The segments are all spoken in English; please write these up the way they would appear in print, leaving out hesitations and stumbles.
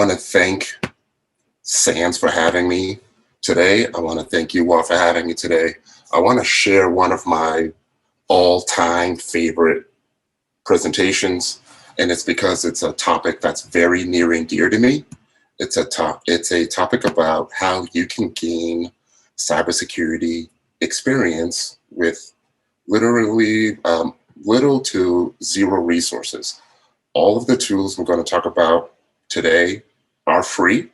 want to thank SANS for having me today. I want to thank you all for having me today. I want to share one of my all-time favorite presentations, and it's because it's a topic that's very near and dear to me. It's a topic about how you can gain cybersecurity experience with literally little to zero resources. All of the tools I'm going to talk about today are free,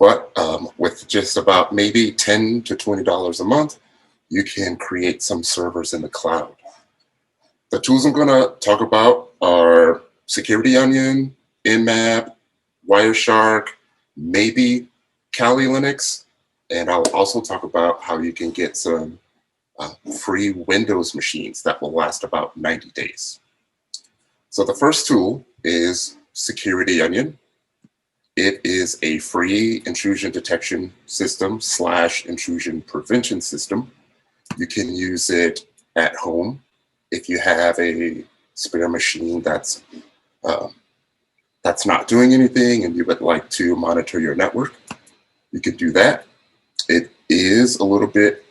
but with just about maybe $10 to $20 a month, you can create some servers in the cloud. The tools I'm going to talk about are securityonion, Nmap, Wireshark, maybe Kali Linux, and I'll also talk about how you can get some free Windows machines that will last about 90 days. So the first tool is securityonion. It is a free intrusion detection system / intrusion prevention system. You can use it at home if you have a spare machine that's not doing anything and you would like to monitor your network. You can do that. It is a little bit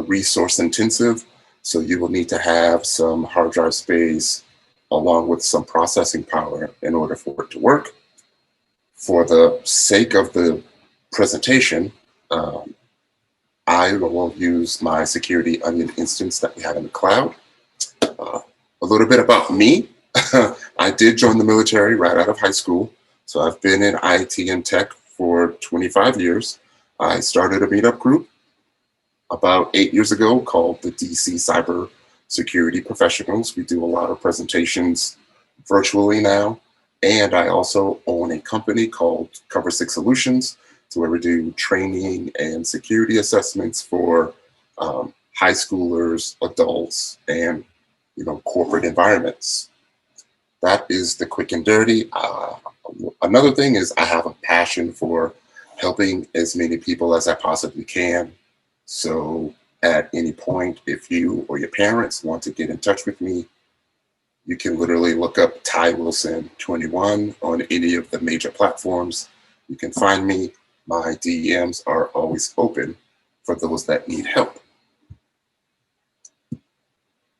resource intensive, so you will need to have some hard drive space along with some processing power in order for it to work. For the sake of the presentation, I will use my securityonion instance that we have in the cloud. A little bit about me. I did join the military right out of high school, so I've been in IT and tech for 25 years. I started a meetup group about 8 years ago called the DC Cybersecurity Professionals. We do a lot of presentations virtually now. And I also own a company called Cover 6 Solutions, so where we do training and security assessments for high schoolers, adults, and corporate environments. That is the quick and dirty. Another thing is I have a passion for helping as many people as I possibly can. So at any point, if you or your parents want to get in touch with me, you can literally look up Ty Wilson 21 on any of the major platforms. You can find me. My DMs are always open for those that need help.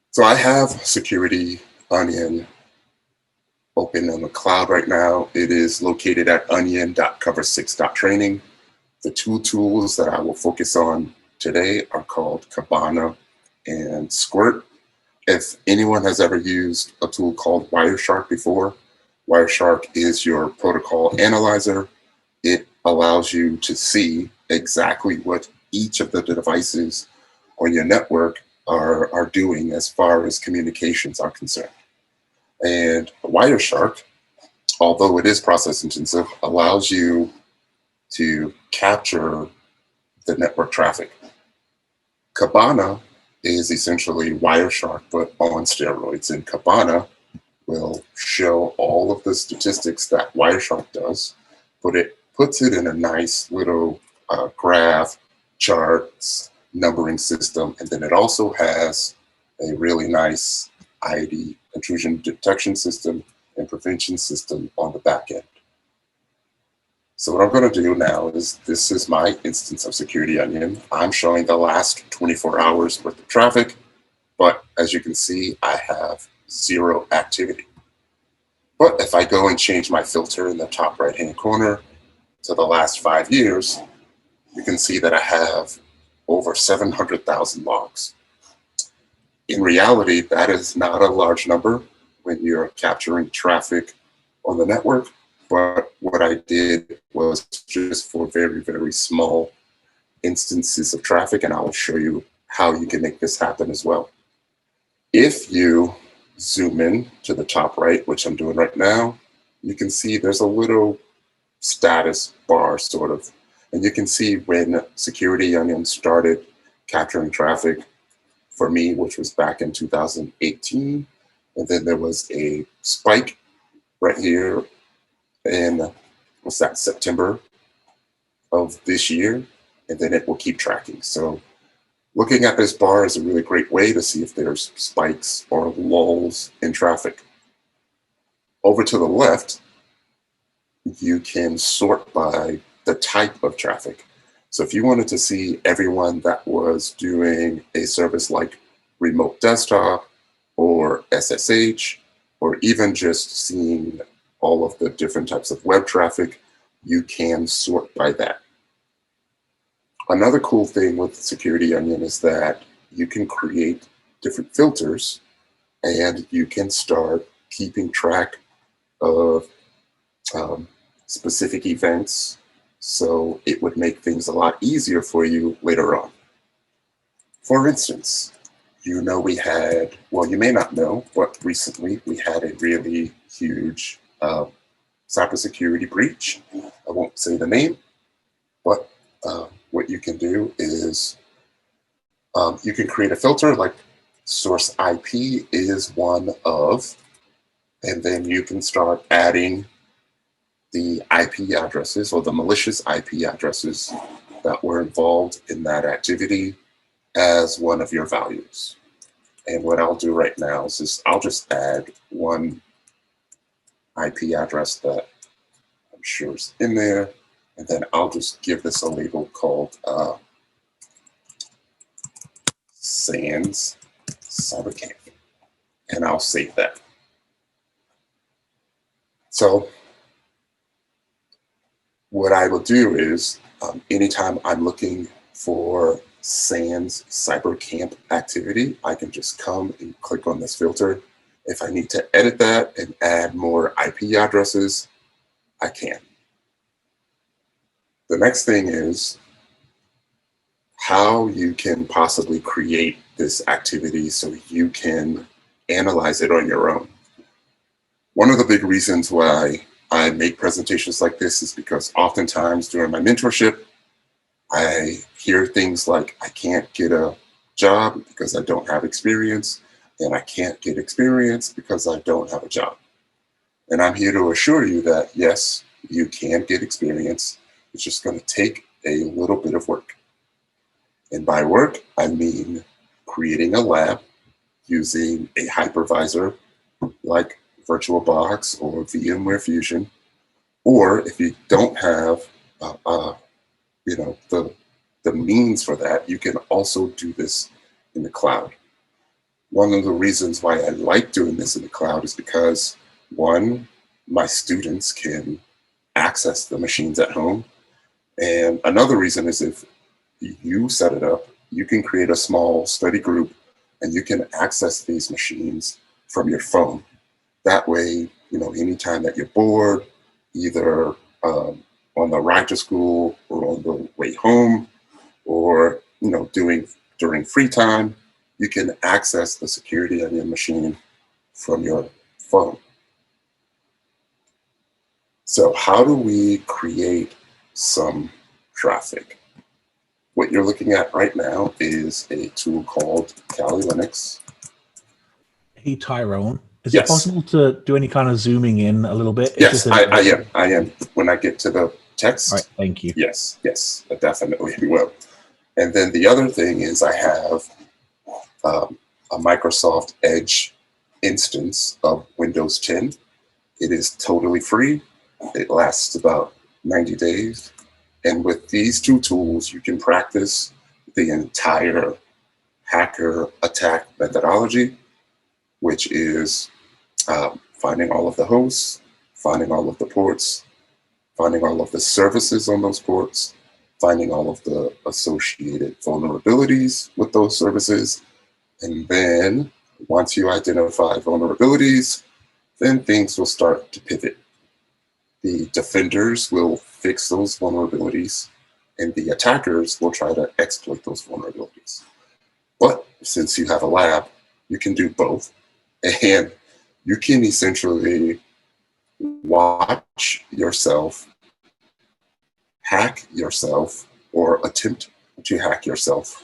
So I have securityonion open on the cloud right now. It is located at onion.cover6.training. The two tools that I will focus on today are called Kibana and Squirt. If anyone has ever used a tool called Wireshark before, Wireshark is your protocol analyzer. It allows you to see exactly what each of the devices on your network are doing as far as communications are concerned. And Wireshark, although it is process intensive, allows you to capture the network traffic. Kibana is essentially Wireshark, but on steroids. And Kibana will show all of the statistics that Wireshark does, but it puts it in a nice little graph, charts, numbering system. And then it also has a really nice ID, intrusion detection system, and prevention system on the back end. So what I'm going to do now is, this is my instance of securityonion. I'm showing the last 24 hours worth of traffic, but as you can see, I have zero activity. But if I go and change my filter in the top right-hand corner to the last 5 years, you can see that I have over 700,000 logs. In reality, that is not a large number when you're capturing traffic on the network. But what I did was just for very, very small instances of traffic, and I will show you how you can make this happen as well. If you zoom in to the top right, which I'm doing right now, you can see there's a little status bar sort of, and you can see when securityonion started capturing traffic for me, which was back in 2018, and then there was a spike right here in, what's that, September of this year, and then it will keep tracking. So looking at this bar is a really great way to see if there's spikes or lulls in traffic. Over to the left, you can sort by the type of traffic. So if you wanted to see everyone that was doing a service like remote desktop or SSH, or even just seeing all of the different types of web traffic, you can sort by that. Another cool thing with securityonion is that you can create different filters and you can start keeping track of specific events. So it would make things a lot easier for you later on. For instance, you know we had, well, you may not know, but recently we had a really huge cybersecurity breach. I won't say the name, but what you can do is you can create a filter like source IP is one of, and then you can start adding the IP addresses or the malicious IP addresses that were involved in that activity as one of your values. And what I'll do right now is I'll just add one IP address that I'm sure is in there, and then I'll just give this a label called Sans Cybercamp, and I'll save that. So what I will do is anytime I'm looking for Sans Cybercamp activity, I can just come and click on this filter. If I need to edit that and add more IP addresses, I can. The next thing is how you can possibly create this activity so you can analyze it on your own. One of the big reasons why I make presentations like this is because oftentimes during my mentorship, I hear things like, I can't get a job because I don't have experience, and I can't get experience because I don't have a job. And I'm here to assure you that, yes, you can get experience. It's just going to take a little bit of work. And by work, I mean creating a lab using a hypervisor like VirtualBox or VMware Fusion. Or if you don't have the means for that, you can also do this in the cloud. One of the reasons why I like doing this in the cloud is because, one, my students can access the machines at home. And another reason is if you set it up, you can create a small study group and you can access these machines from your phone. That way, anytime that you're bored, either on the ride to school or on the way home, or during free time, you can access the securityonion machine from your phone. So how do we create some traffic? What you're looking at right now is a tool called Kali Linux. Hey, Tyrone. Is Yes. it possible to do any kind of zooming in a little bit? Yes, I am. When I get to the text. All right, thank you. Yes, I definitely will. And then the other thing is I have a Microsoft Edge instance of Windows 10. It is totally free. It lasts about 90 days. And with these two tools, you can practice the entire hacker attack methodology, which is finding all of the hosts, finding all of the ports, finding all of the services on those ports, finding all of the associated vulnerabilities with those services. And then once you identify vulnerabilities, then things will start to pivot. The defenders will fix those vulnerabilities, and the attackers will try to exploit those vulnerabilities. But since you have a lab, you can do both, and you can essentially watch yourself hack yourself or attempt to hack yourself.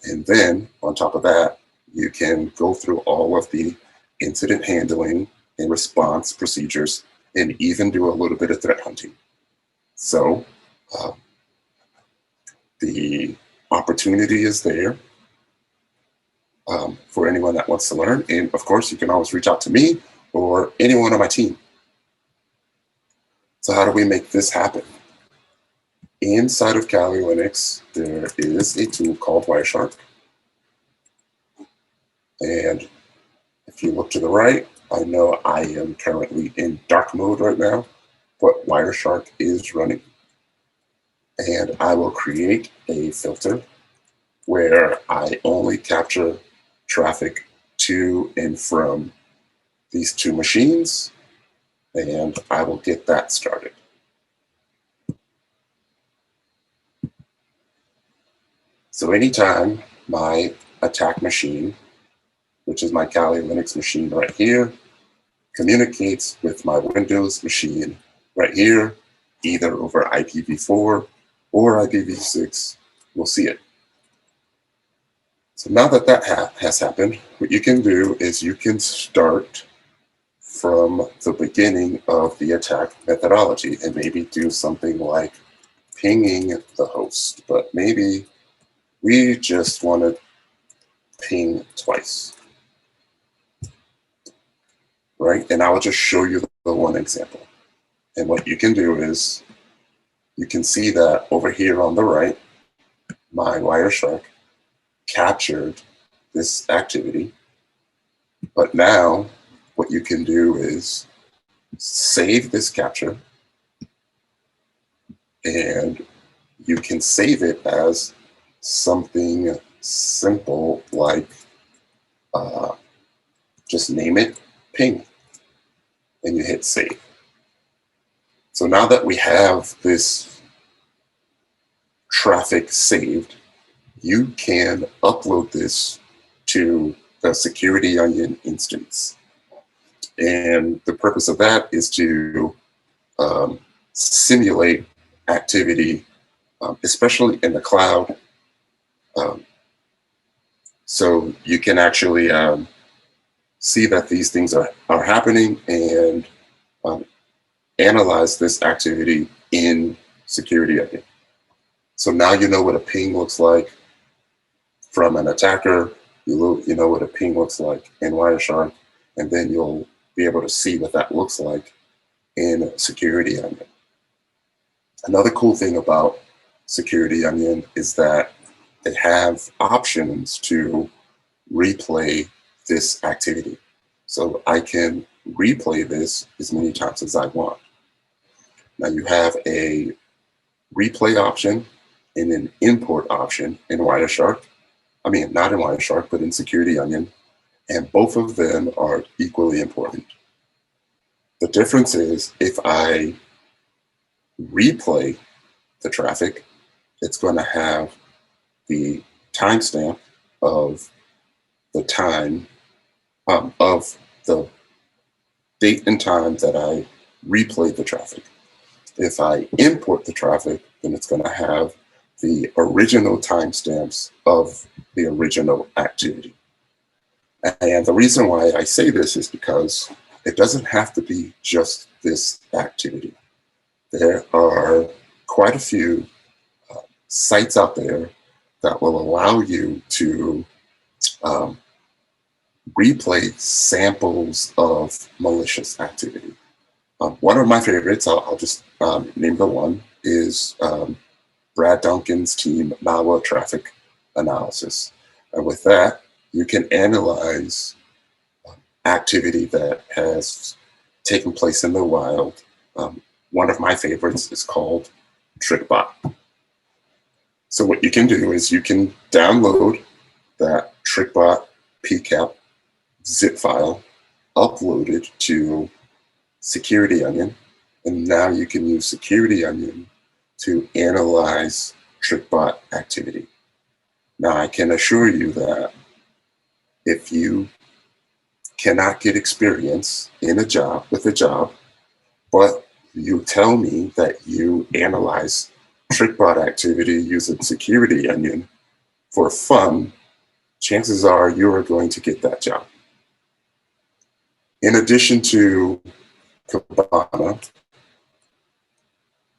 And then on top of that, you can go through all of the incident handling and response procedures and even do a little bit of threat hunting. So the opportunity is there for anyone that wants to learn. And of course, you can always reach out to me or anyone on my team. So how do we make this happen? Inside of Kali Linux, there is a tool called Wireshark. And if you look to the right, I know I am currently in dark mode right now, but Wireshark is running. And I will create a filter where I only capture traffic to and from these two machines, and I will get that started. So anytime my attack machine, which is my Kali Linux machine right here, communicates with my Windows machine right here, either over IPv4 or IPv6, we'll see it. So now that that has happened, what you can do is you can start from the beginning of the attack methodology and maybe do something like pinging the host, but maybe we just want to ping twice, right? And I'll just show you the one example. And what you can do is you can see that over here on the right, my Wireshark captured this activity. But now what you can do is save this capture, and you can save it as something simple like just name it ping, and you hit save. So now that we have this traffic saved, you can upload this to the securityonion instance. And the purpose of that is to simulate activity, especially in the cloud. So you can actually see that these things are happening and analyze this activity in securityonion. So now you know what a ping looks like from an attacker, you know what a ping looks like in Wireshark, and then you'll be able to see what that looks like in securityonion. Another cool thing about securityonion is that they have options to replay this activity. So I can replay this as many times as I want. Now you have a replay option and an import option in Wireshark. I mean, not in Wireshark, but in securityonion. And both of them are equally important. The difference is if I replay the traffic, it's going to have the timestamp of the time of the date and time that I replayed the traffic. If I import the traffic, then it's going to have the original timestamps of the original activity. And the reason why I say this is because it doesn't have to be just this activity. There are quite a few sites out there that will allow you to replay samples of malicious activity. One of my favorites, I'll just name the one, is Brad Duncan's team malware traffic analysis. And with that, you can analyze activity that has taken place in the wild. One of my favorites is called TrickBot. So what you can do is you can download that TrickBot PCAP zip file, upload it to securityonion, and now you can use securityonion to analyze TrickBot activity. Now I can assure you that if you cannot get experience in a job, but you tell me that you analyze TrickBot activity using securityonion for fun, chances are you are going to get that job. In addition to Kibana,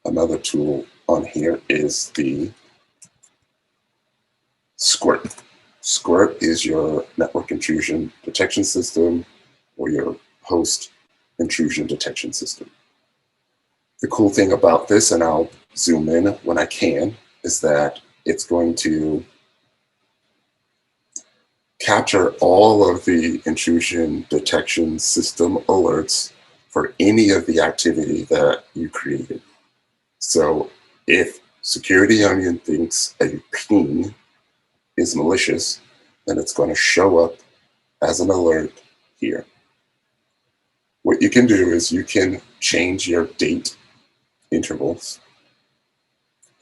another tool on here is the Squirt. Squirt is your network intrusion detection system or your host intrusion detection system. The cool thing about this, and I'll zoom in when I can, is that it's going to capture all of the intrusion detection system alerts for any of the activity that you created. So if securityonion thinks a ping is malicious, then it's going to show up as an alert here. What you can do is you can change your date intervals,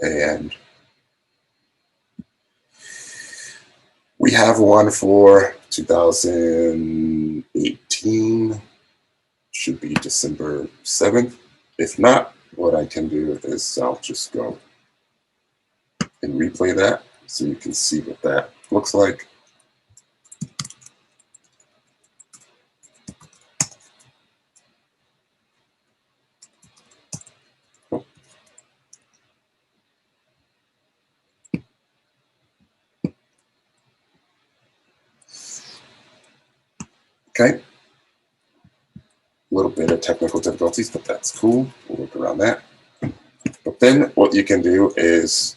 and we have one for 2018, should be December 7th. If not, what I can do is I'll just go and replay that so you can see what that looks like. Okay. A little bit of technical difficulties, but that's cool. We'll work around that. But then what you can do is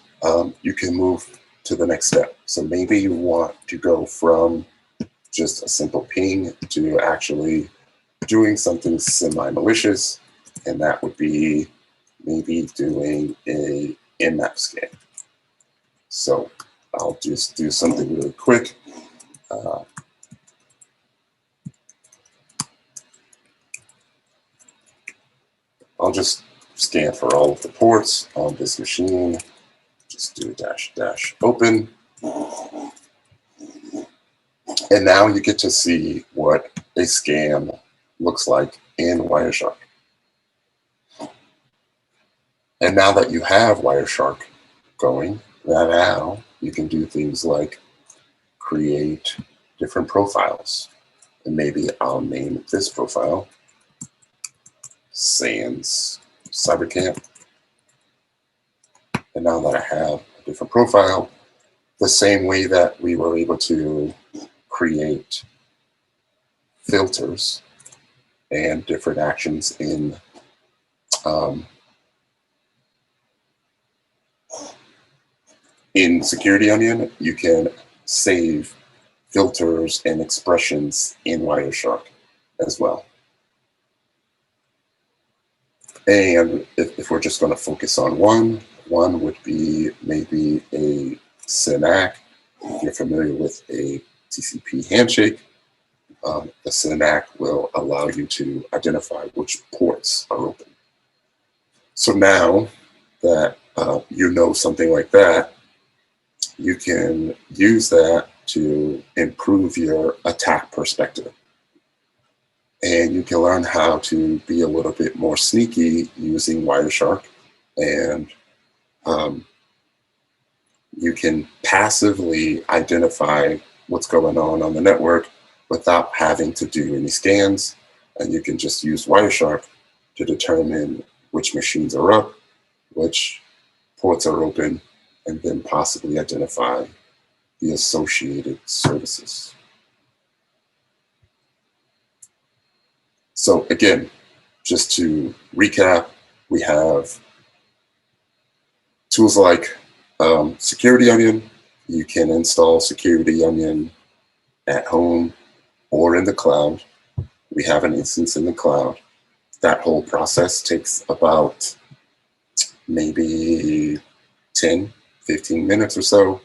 you can move to the next step. So maybe you want to go from just a simple ping to actually doing something semi-malicious, and that would be maybe doing a nmap scan. So I'll just do something really quick. I'll just scan for all of the ports on this machine. Just do -- open. And now you get to see what a scam looks like in Wireshark. And now that you have Wireshark going, now you can do things like create different profiles. And maybe I'll name this profile Sans Cybercamp. And now that I have a different profile, the same way that we were able to create filters and different actions in securityonion, you can save filters and expressions in Wireshark as well. And if we're just going to focus on one would be maybe a SYNAC. If you're familiar with a TCP handshake, the SYNAC will allow you to identify which ports are open. So now that you know something like that, you can use that to improve your attack perspective. And you can learn how to be a little bit more sneaky using Wireshark, and you can passively identify what's going on the network without having to do any scans. And you can just use Wireshark to determine which machines are up, which ports are open, and then possibly identify the associated services. So again, just to recap, we have tools like securityonion. You can install securityonion at home or in the cloud. We have an instance in the cloud. That whole process takes about maybe 10, 15 minutes or so.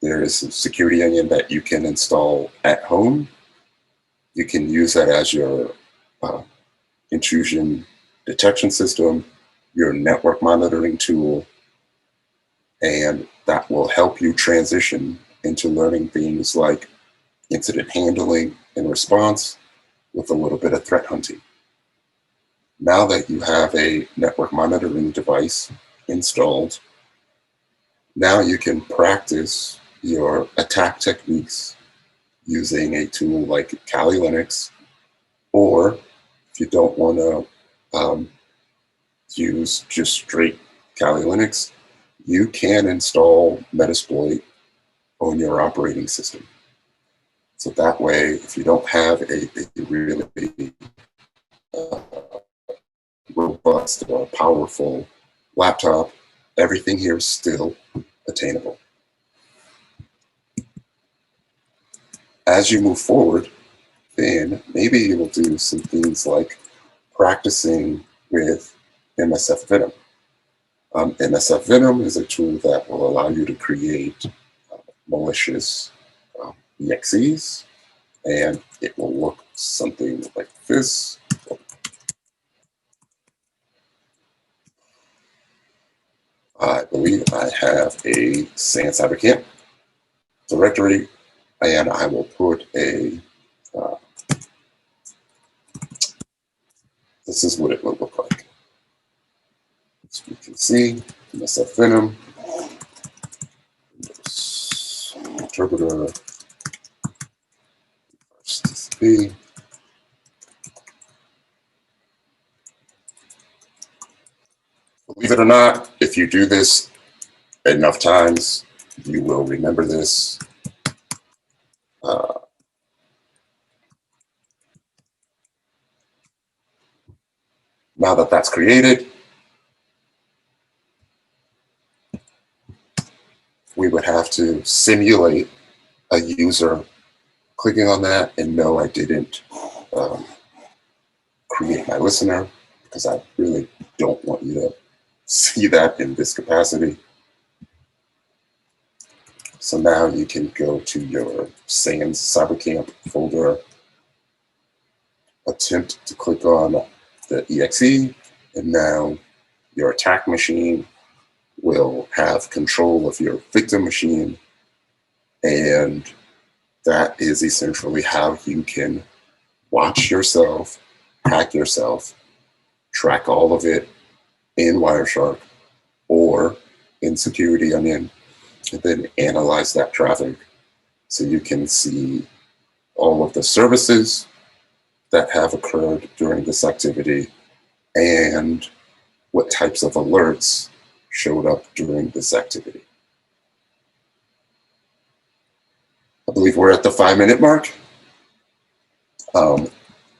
There is some securityonion that you can install at home. You can use that as your intrusion detection system, your network monitoring tool, and that will help you transition into learning things like incident handling and response with a little bit of threat hunting. Now that you have a network monitoring device installed, now you can practice your attack techniques using a tool like Kali Linux, or if you don't want to use just straight Kali Linux, you can install Metasploit on your operating system. So that way, if you don't have a really robust or powerful laptop, everything here is still attainable. As you move forward, then maybe you will do some things like practicing with Msf Venom. Msf Venom is a tool that will allow you to create malicious EXEs, and it will look something like this. I believe I have a SAN cybercamp directory, and I will put a, this is what it will look like. As you can see, Msf Venom, interpreter, TCP. Believe it or not, if you do this enough times, you will remember this. Now that that's created, we would have to simulate a user clicking on that, and no, I didn't create my listener because I really don't want you to see that in this capacity. So now you can go to your SAN cybercamp folder, attempt to click on the EXE, and now your attack machine will have control of your victim machine, and that is essentially how you can watch yourself, hack yourself, track all of it in Wireshark or in securityonion, and then analyze that traffic so you can see all of the services that have occurred during this activity and what types of alerts showed up during this activity. I believe we're at the 5-minute mark.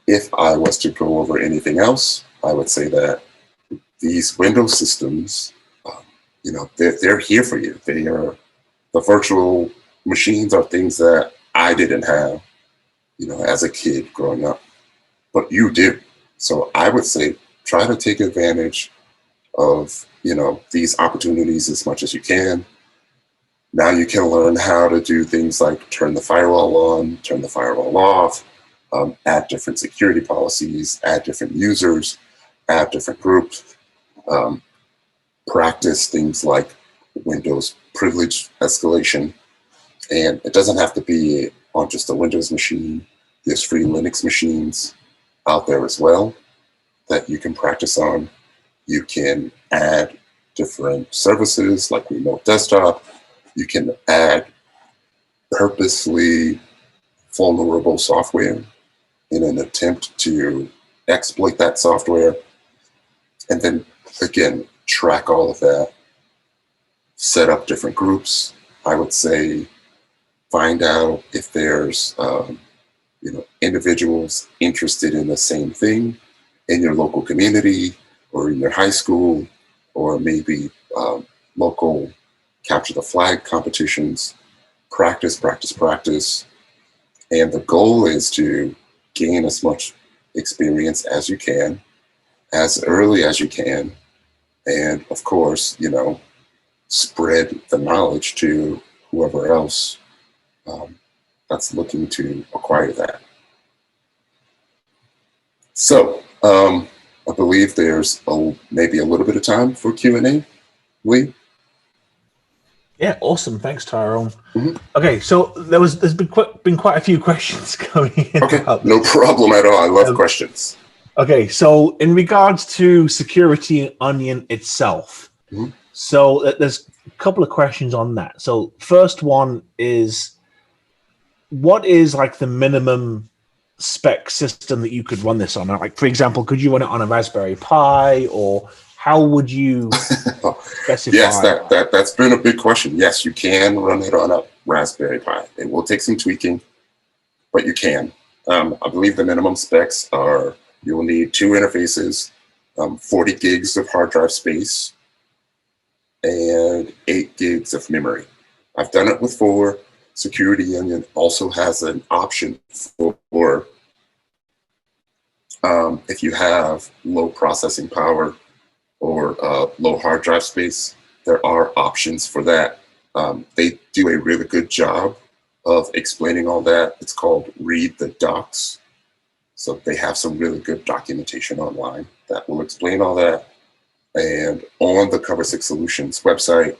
If I was to go over anything else, I would say that these Windows systems, you know, they're here for you. They are, the virtual machines are things that I didn't have, you know, as a kid growing up, but you do. So I would say try to take advantage of, you know, these opportunities as much as you can. Now you can learn how to do things like turn the firewall on, turn the firewall off, add different security policies, add different users, add different groups, practice things like Windows privilege escalation. And it doesn't have to be on just a Windows machine. There's free Linux machines out there as well that you can practice on. You can add different services like remote desktop. You can add purposely vulnerable software in an attempt to exploit that software. And then again, track all of that, set up different groups. I would say find out if there's you know, individuals interested in the same thing in your local community or in your high school, or maybe local capture the flag competitions. Practice, practice, practice. And the goal is to gain as much experience as you can, as early as you can. And of course, you know, spread the knowledge to whoever else that's looking to acquire that. So I believe there's maybe a little bit of time for Q&A, Lee. Yeah, awesome. Thanks, Tyrone. Okay, so there's been quite a few questions coming in. Okay, no problem at all. I love questions. Okay, so in regards to securityonion itself, so there's a couple of questions on that. So first one is, what is like the minimum spec system that you could run this on? Like, for example, could you run it on a Raspberry Pi, or how would you specify? Yes, that's been a big question. Yes, you can run it on a Raspberry Pi. It will take some tweaking, but you can. I believe the minimum specs are, you will need 2 interfaces, 40 gigs of hard drive space, and 8 gigs of memory. I've done it with 4. SecurityOnion also has an option for if you have low processing power or low hard drive space, there are options for that. They do a really good job of explaining all that. It's called Read the Docs. So they have some really good documentation online that will explain all that. And on the Cover 6 Solutions website,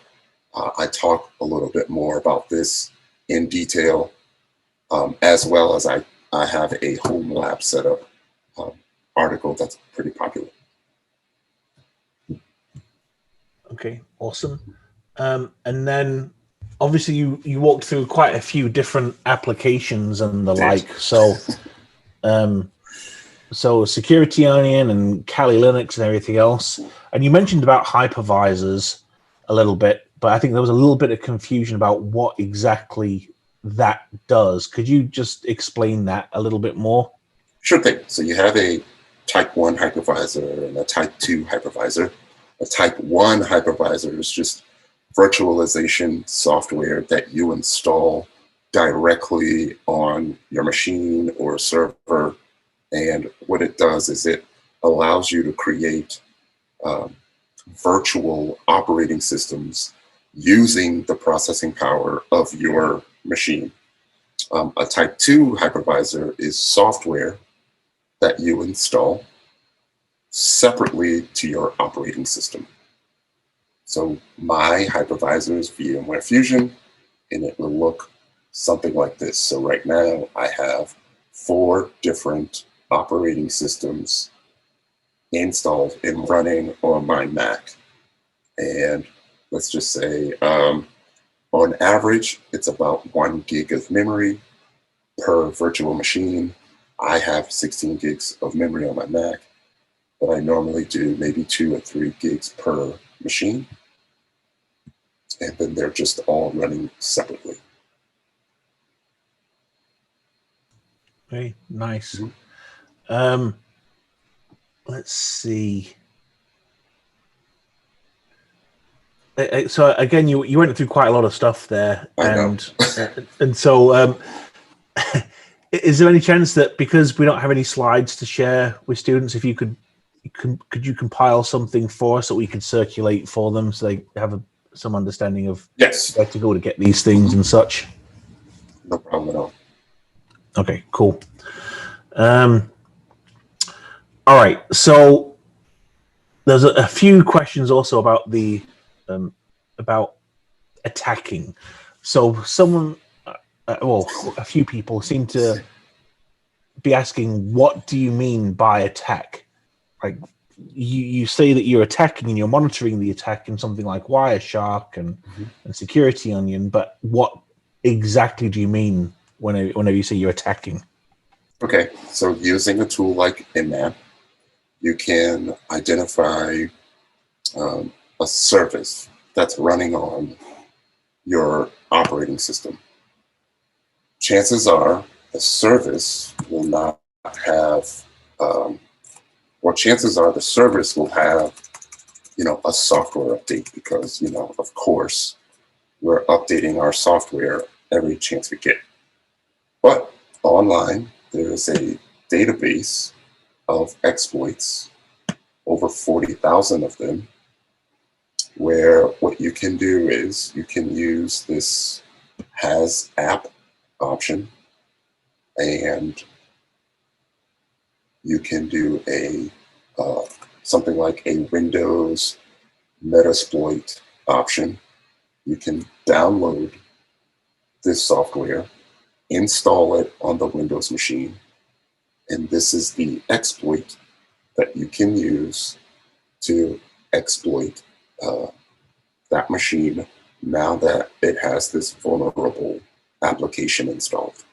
I talk a little bit more about this in detail, as well as I have a home lab setup article that's pretty popular. Okay, awesome. And then obviously you walked through quite a few different applications and the like. So so SecurityOnion and Kali Linux and everything else. And you mentioned about hypervisors a little bit, but I think there was a little bit of confusion about what exactly that does. Could you just explain that a little bit more? Sure thing. So you have a type 1 hypervisor and a type 2 hypervisor. A type 1 hypervisor is just virtualization software that you install directly on your machine or server. And what it does is it allows you to create virtual operating systems using the processing power of your machine. A type 2 hypervisor is software that you install separately to your operating system. So my hypervisor is VMware Fusion, and it will look something like this. So right now I have 4 different operating systems installed and running on my Mac. And let's just say on average, it's about 1 gig of memory per virtual machine. I have 16 gigs of memory on my Mac, but I normally do maybe 2 or 3 gigs per machine. And then they're just all running separately. Very nice. Mm-hmm. Let's see. So again, you went through quite a lot of stuff there, and so is there any chance that because we don't have any slides to share with students, if you could you compile something for us that we could circulate for them so they have some understanding of where to go to get these things and such? No problem at all. Okay, cool. All right, so there's a few questions also about the about attacking. So someone, well, a few people seem to be asking, what do you mean by attack? Like you say that you're attacking and you're monitoring the attack in something like Wireshark and SecurityOnion, but what exactly do you mean whenever you say you're attacking? Okay, so using a tool like Nmap, you can identify a service that's running on your operating system. Chances are the service will not have, or chances are the service will have, a software update because, of course, we're updating our software every chance we get. But online, there is a database of exploits, over 40,000 of them, where what you can do is you can use this has app option, and you can do a something like a Windows Metasploit option. You can download this software, install it on the Windows machine, and this is the exploit that you can use to exploit that machine now that it has this vulnerable application installed.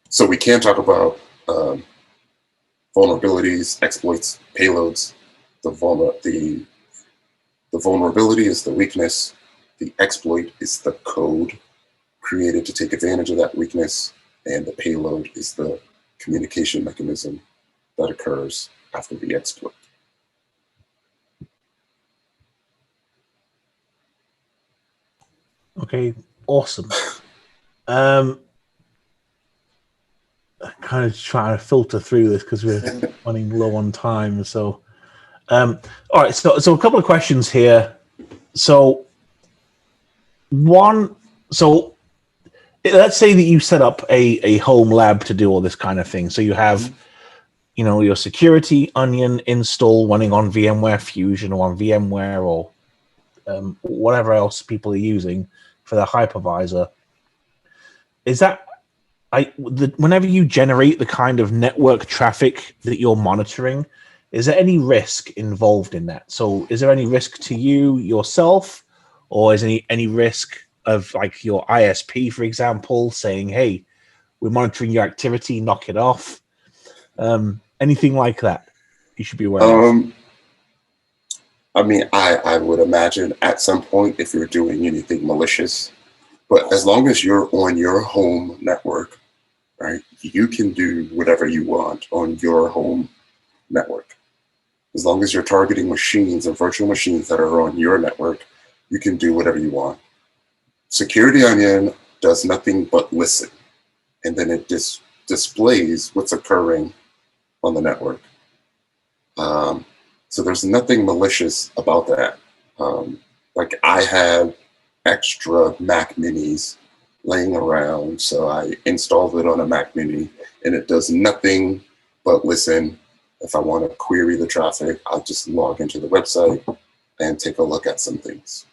So we can talk about vulnerabilities, exploits, payloads. The vulnerability is the weakness. The exploit is the code created to take advantage of that weakness, and the payload is the communication mechanism that occurs after the exploit. Okay, awesome. Kind of trying to filter through this because we're running low on time. So, all right. So a couple of questions here. So, let's say that you set up a home lab to do all this kind of thing. So you have, your security onion install running on VMware Fusion or on VMware or whatever else people are using for their hypervisor. Is that whenever you generate the kind of network traffic that you're monitoring, is there any risk involved in that? So is there any risk to you yourself, or is any risk of like your ISP, for example, saying, hey, we're monitoring your activity, knock it off? Anything like that you should be aware of? I mean, I would imagine at some point if you're doing anything malicious, but as long as you're on your home network, right, you can do whatever you want on your home network. As long as you're targeting machines and virtual machines that are on your network, you can do whatever you want. Security Onion does nothing but listen, and then it displays what's occurring on the network. So there's nothing malicious about that. Like I have extra Mac Minis laying around, so I installed it on a Mac Mini, and it does nothing but listen. If I want to query the traffic, I'll just log into the website and take a look at some things.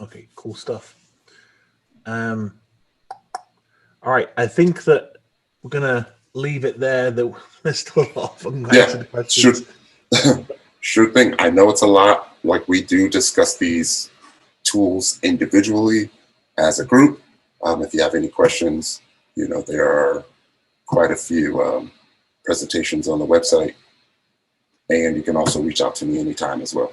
Okay, cool stuff. All right, I think that we're gonna leave it there. That there's still a lot of unanswered questions. Sure thing. I know it's a lot. Like we do discuss these tools individually as a group. If you have any questions, there are quite a few presentations on the website, and you can also reach out to me anytime as well.